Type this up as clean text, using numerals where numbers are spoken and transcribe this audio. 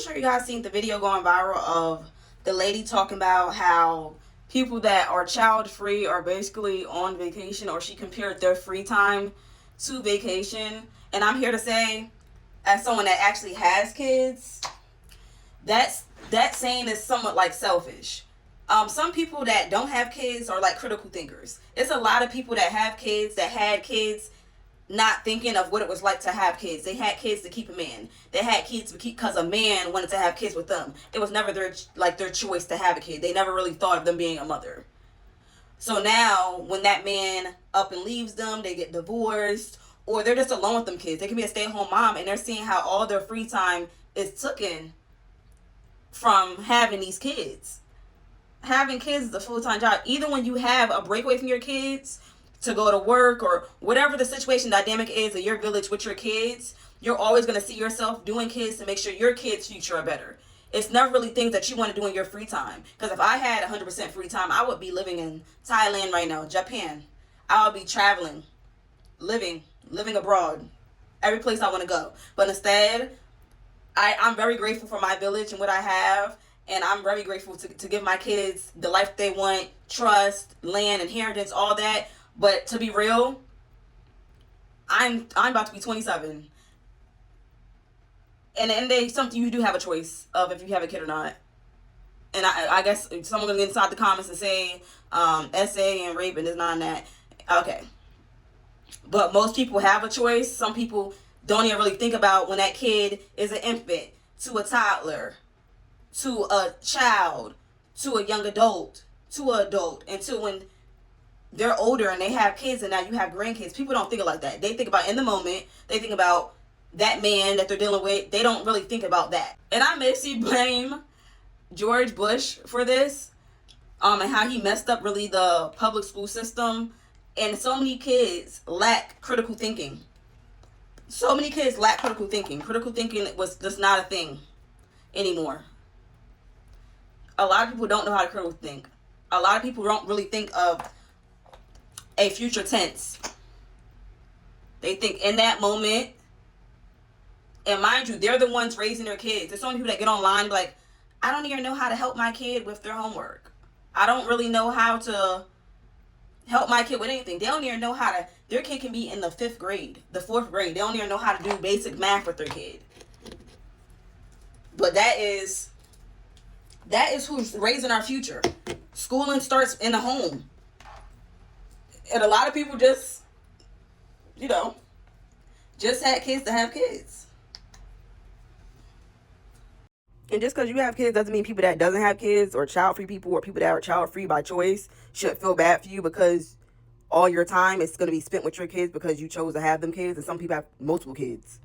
sure you guys seen the video going viral of the lady talking about how people that are child free are basically on vacation, or she compared their free time to vacation. And I'm here to say, as someone that actually has kids, that saying is somewhat like selfish. Some people that don't have kids are like critical thinkers. It's a lot of people that have kids that had kids not thinking of what it was like to have kids. They had kids to keep a man. They had kids to keep because a man wanted to have kids with them. It was never their choice to have a kid. They never really thought of them being a mother. So now when that man up and leaves them, they get divorced, or they're just alone with them kids. They can be a stay-at-home mom, and they're seeing how all their free time is taken from having these kids. Having kids is a full-time job. Either when you have a breakaway from your kids to go to work, or whatever the situation dynamic is of your village with your kids, you're always going to see yourself doing kids to make sure your kids' future are better. It's never really things that you want to do in your free time. Because if I had 100% free time, I would be living in Thailand right now, Japan. I would be traveling, living abroad, every place I want to go. But instead, I'm very grateful for my village and what I have. And I'm very grateful to give my kids the life they want, trust, land, inheritance, all that. But to be real, I'm about to be 27. And in the end, something you do have a choice of if you have a kid or not. And I guess someone gonna get inside the comments and say SA and rape and this not that. Okay. But most people have a choice. Some people don't even really think about when that kid is an infant, to a toddler, to a child, to a young adult, to an adult, until when they're older and they have kids and now you have grandkids. People don't think like that. They think about in the moment. They think about that man that they're dealing with. They don't really think about that. And I mostly blame George Bush for this, and how he messed up really the public school system. And so many kids lack critical thinking. So many kids lack critical thinking. Critical thinking was just not a thing anymore. A lot of people don't know how to critically think. A lot of people don't really think of a future tense. They think in that moment. And mind you, they're the ones raising their kids. There's so many people that get online and be like, I don't even know how to help my kid with their homework. I don't really know how to help my kid with anything. They don't even know how to, their kid can be in the 5th grade, the 4th grade. They don't even know how to do basic math with their kid. But that is who's raising our future. Schooling starts in the home. And a lot of people just had kids to have kids. And just because you have kids doesn't mean people that doesn't have kids, or child-free people, or people that are child-free by choice, shouldn't feel bad for you, because all your time is going to be spent with your kids because you chose to have them kids. And some people have multiple kids.